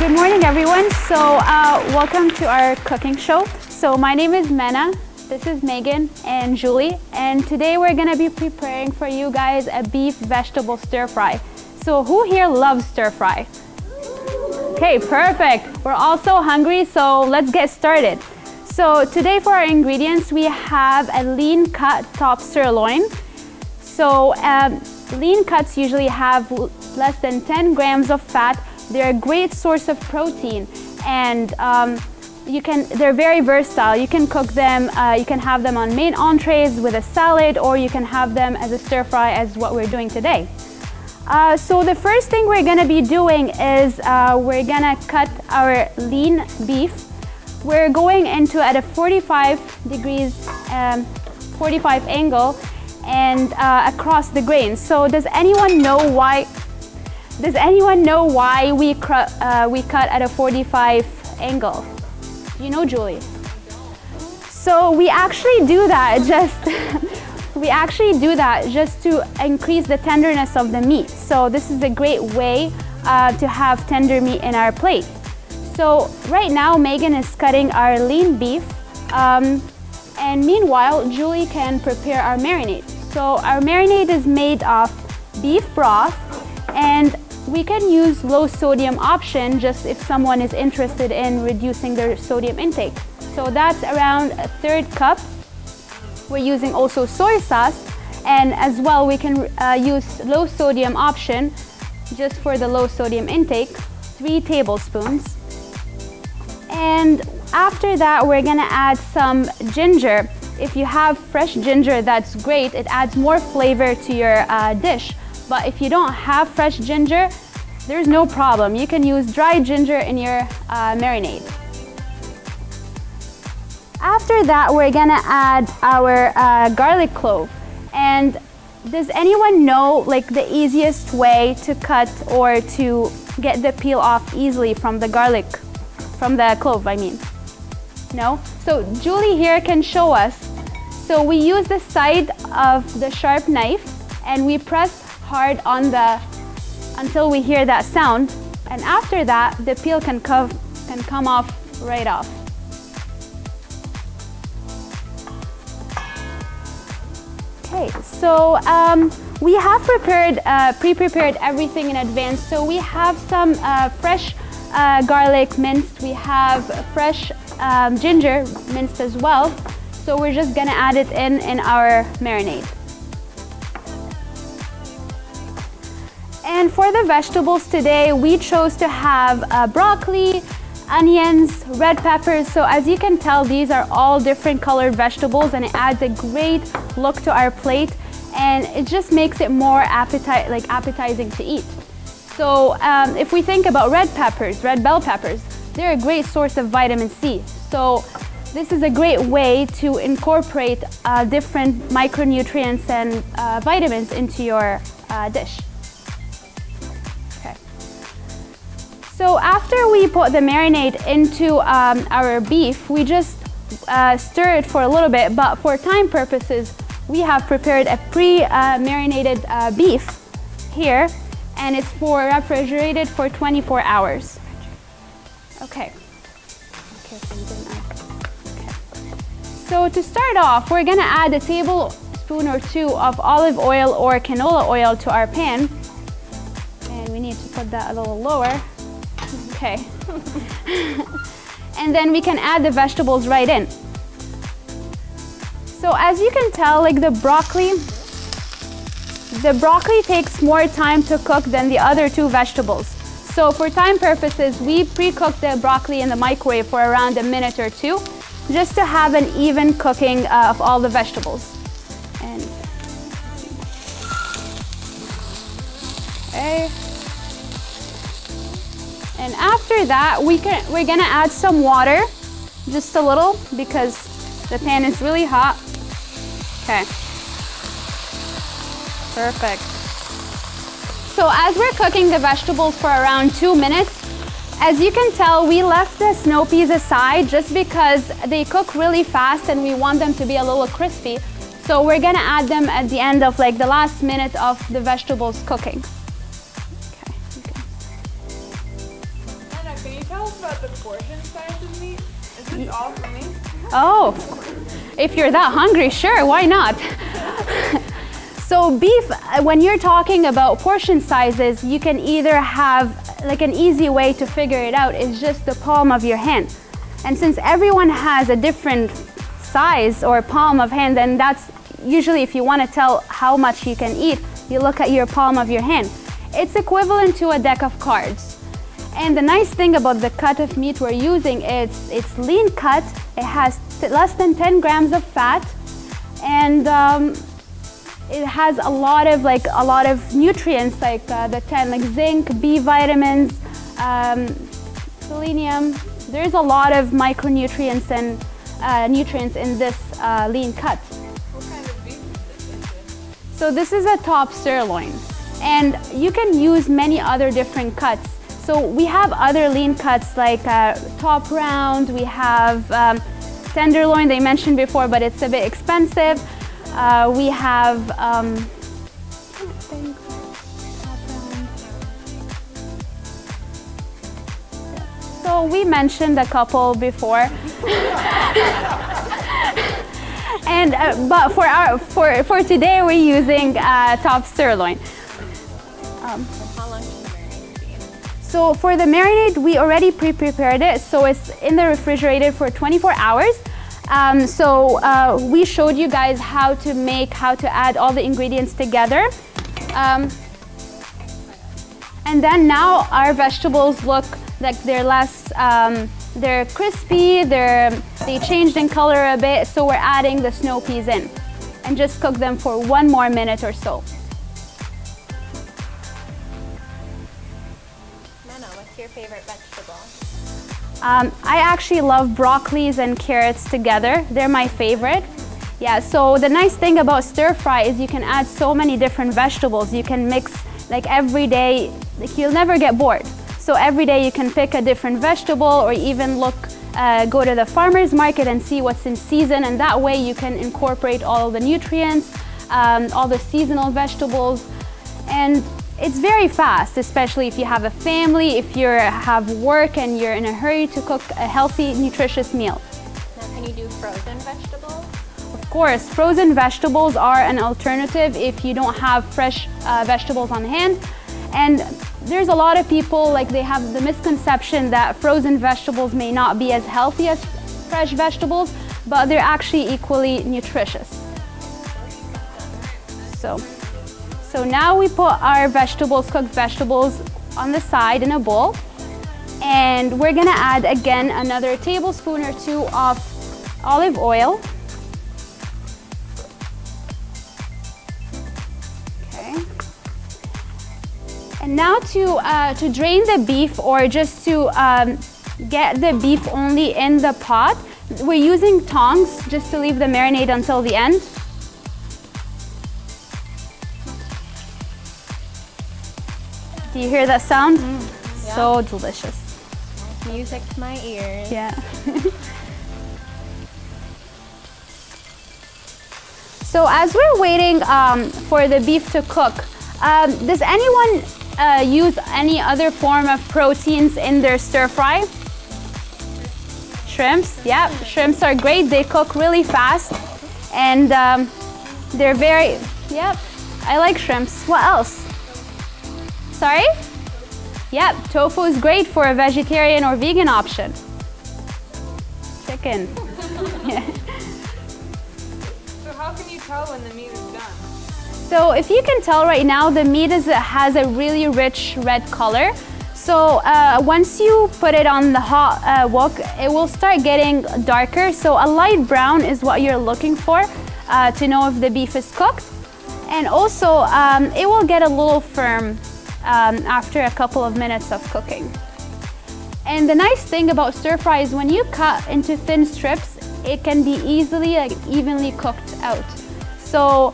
Good morning, everyone. So welcome to our cooking show. So my name is Menna, this is Megan and Julie, and today we're gonna be preparing for you guys a beef vegetable stir fry. So who here loves stir fry? Okay, perfect. We're also hungry, so let's get started. So today for our ingredients, we have a lean cut top sirloin. So lean cuts usually have less than 10 grams of fat. They're a great source of protein, and they're very versatile. You can cook them, you can have them on main entrees with a salad, or you can have them as a stir fry as what we're doing today. So the first thing we're gonna be doing is we're gonna cut our lean beef. We're going into at a 45 degrees, 45 angle and across the grain. So does anyone know why we cut at a 45 angle? You know, Julie? So we actually do that just to increase the tenderness of the meat. So this is a great way to have tender meat in our plate. So right now Megan is cutting our lean beef, and meanwhile Julie can prepare our marinade. So our marinade is made of beef broth, and we can use low sodium option just if someone is interested in reducing their sodium intake. So that's around a third cup. We're using also soy sauce, and as well we can use low sodium option just for the low sodium intake, 3 tablespoons. And after that we're gonna add some ginger. If you have fresh ginger, that's great. It adds more flavor to your dish. But if you don't have fresh ginger, there's no problem. You can use dry ginger in your marinade. After that, we're gonna add our garlic clove. And does anyone know like the easiest way to cut or to get the peel off easily from the garlic, from the clove, I mean? No? So Julie here can show us. So we use the side of the sharp knife and we press hard on until we hear that sound, and after that the peel can come off right off. Okay, so we have pre-prepared everything in advance. So we have some fresh garlic minced, we have fresh ginger minced as well. So we're just gonna add it in our marinade. And for the vegetables today, we chose to have broccoli, onions, red peppers. So as you can tell, these are all different colored vegetables, and it adds a great look to our plate, and it just makes it more appetizing to eat. So if we think about red bell peppers, they're a great source of vitamin C. So this is a great way to incorporate different micronutrients and vitamins into your dish. So after we put the marinade into our beef, we just stir it for a little bit, but for time purposes, we have prepared a pre-marinated beef here, and it's refrigerated for 24 hours. Okay. So to start off, we're gonna add a tablespoon or 2 of olive oil or canola oil to our pan, and we need to put that a little lower. Okay. And then we can add the vegetables right in. So as you can tell, like the broccoli takes more time to cook than the other 2 vegetables. So for time purposes, we pre-cook the broccoli in the microwave for around a minute or 2, just to have an even cooking of all the vegetables. And after that, we're gonna add some water, just a little, because the pan is really hot. Okay. Perfect. So as we're cooking the vegetables for around 2 minutes, as you can tell, we left the snow peas aside just because they cook really fast and we want them to be a little crispy. So we're gonna add them at the end of like the last minute of the vegetables cooking. about the portion size of meat? Is this all for me? Oh, if you're that hungry, sure, why not? So beef, when you're talking about portion sizes, you can either have, like an easy way to figure it out is just the palm of your hand. And since everyone has a different size or palm of hand, then that's usually if you want to tell how much you can eat, you look at your palm of your hand. It's equivalent to a deck of cards. And the nice thing about the cut of meat we're using, it's lean cut, it has less than 10 grams of fat, and it has a lot of nutrients like like zinc, B vitamins, selenium. There's a lot of micronutrients and nutrients in this lean cut. What kind of beef is this? So this is a top sirloin, and you can use many other different cuts. So we have other lean cuts like top round, we have tenderloin they mentioned before, but it's a bit expensive. We have, so we mentioned a couple before. And but for today we're using top sirloin. How long should the marinade be? So for the marinade, we already pre-prepared it, so it's in the refrigerator for 24 hours. We showed you guys how to add all the ingredients together. And then now our vegetables look like they're less, they're crispy, they changed in color a bit, so we're adding the snow peas in. And just cook them for 1 more minute or so. Menna, what's your favorite vegetable? I actually love broccolis and carrots together. They're my favorite. Yeah, so the nice thing about stir fry is you can add so many different vegetables. You can mix like every day, like you'll never get bored. So every day you can pick a different vegetable or even go to the farmer's market and see what's in season, and that way you can incorporate all the nutrients, all the seasonal vegetables. And it's very fast, especially if you have a family, if you have work and you're in a hurry to cook a healthy, nutritious meal. Now, can you do frozen vegetables? Of course, frozen vegetables are an alternative if you don't have fresh vegetables on hand. And there's a lot of people, like they have the misconception that frozen vegetables may not be as healthy as fresh vegetables, but they're actually equally nutritious. So now we put our vegetables, cooked vegetables, on the side in a bowl. And we're gonna add again another tablespoon or 2 of olive oil. Okay. And now to drain the beef, or just to get the beef only in the pot, we're using tongs just to leave the marinade until the end. Do you hear that sound? Yeah. So delicious. Music to my ears. Yeah. So as we're waiting for the beef to cook, does anyone use any other form of proteins in their stir fry? Shrimps, yeah, shrimps are great. They cook really fast, and they're very, yep, I like shrimps. What else? Sorry? Yep, tofu is great for a vegetarian or vegan option. Chicken. Yeah. So how can you tell when the meat is done? So if you can tell right now, the meat has a really rich red color. So once you put it on the hot wok, it will start getting darker. So a light brown is what you're looking for to know if the beef is cooked. And also, it will get a little firm after a couple of minutes of cooking. And the nice thing about stir fry is when you cut into thin strips, it can be easily, evenly cooked out. So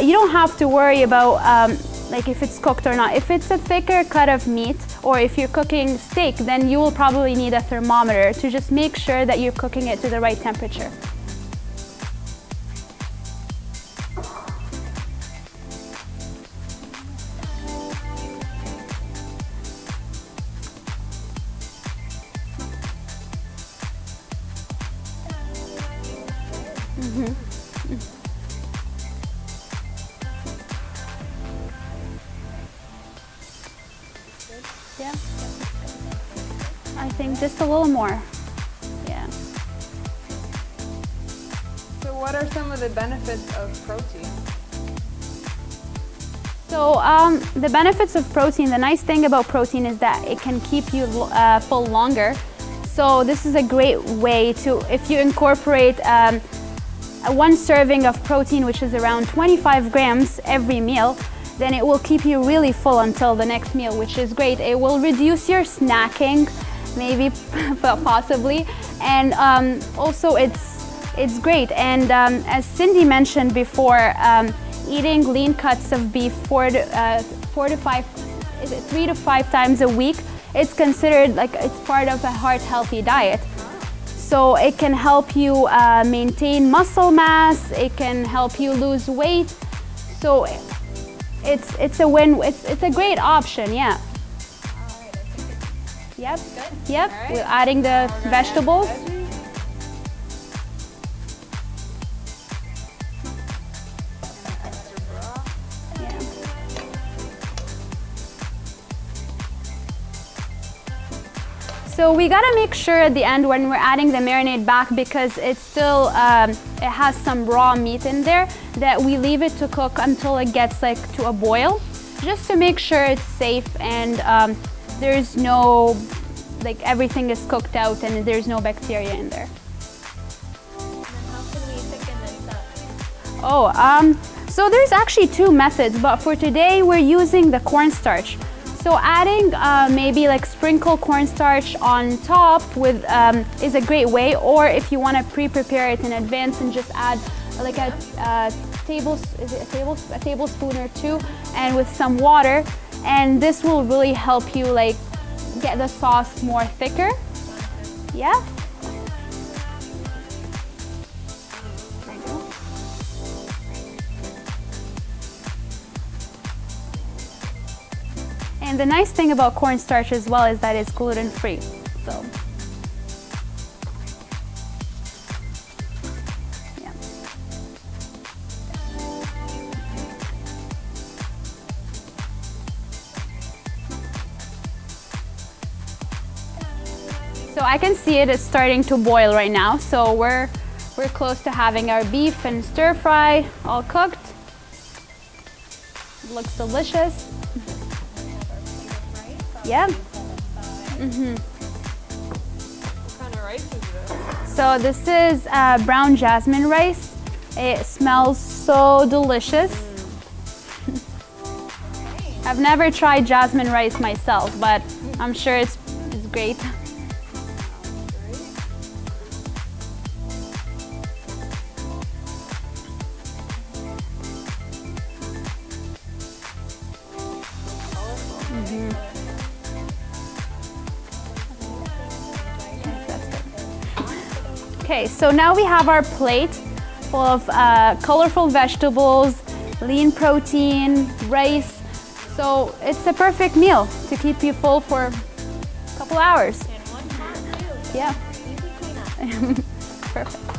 you don't have to worry about if it's cooked or not. If it's a thicker cut of meat, or if you're cooking steak, then you will probably need a thermometer to just make sure that you're cooking it to the right temperature. Yeah. I think just a little more. Yeah. So what are some of the benefits of protein? So the benefits of protein, the nice thing about protein is that it can keep you full longer. So this is a great way to, if you incorporate one serving of protein, which is around 25 grams every meal, then it will keep you really full until the next meal, which is great. It will reduce your snacking, maybe, possibly, and also it's great. And as Cindy mentioned before, eating lean cuts of beef 3 to 5 times a week, it's considered like it's part of a heart-healthy diet. So it can help you maintain muscle mass, it can help you lose weight. So it's a win, it's a great option, yeah. Yep, yep, All right. we're adding the vegetables. Yeah. So we gotta make sure at the end when we're adding the marinade back, because it's still, it has some raw meat in there, that we leave it to cook until it gets like to a boil, just to make sure it's safe and there's no, like everything is cooked out and there's no bacteria in there. And how can we thicken this up? Oh, so there's actually 2 methods, but for today we're using the cornstarch. So adding maybe like sprinkle cornstarch on top with is a great way, or if you want to pre-prepare it in advance and just add like a tablespoon or 2, and with some water, and this will really help you like get the sauce more thicker. Yeah. There you go. And the nice thing about cornstarch as well is that it's gluten-free. So, yeah. So I can see it is starting to boil right now. So we're close to having our beef and stir fry all cooked. It looks delicious. Yeah. What kind of rice is this? So this is brown jasmine rice. It smells so delicious. I've never tried jasmine rice myself, but I'm sure it's great. Okay, so now we have our plate full of colorful vegetables, lean protein, rice. So it's a perfect meal to keep you full for a couple hours. And one pot too. Yeah, Easy cleanup. perfect.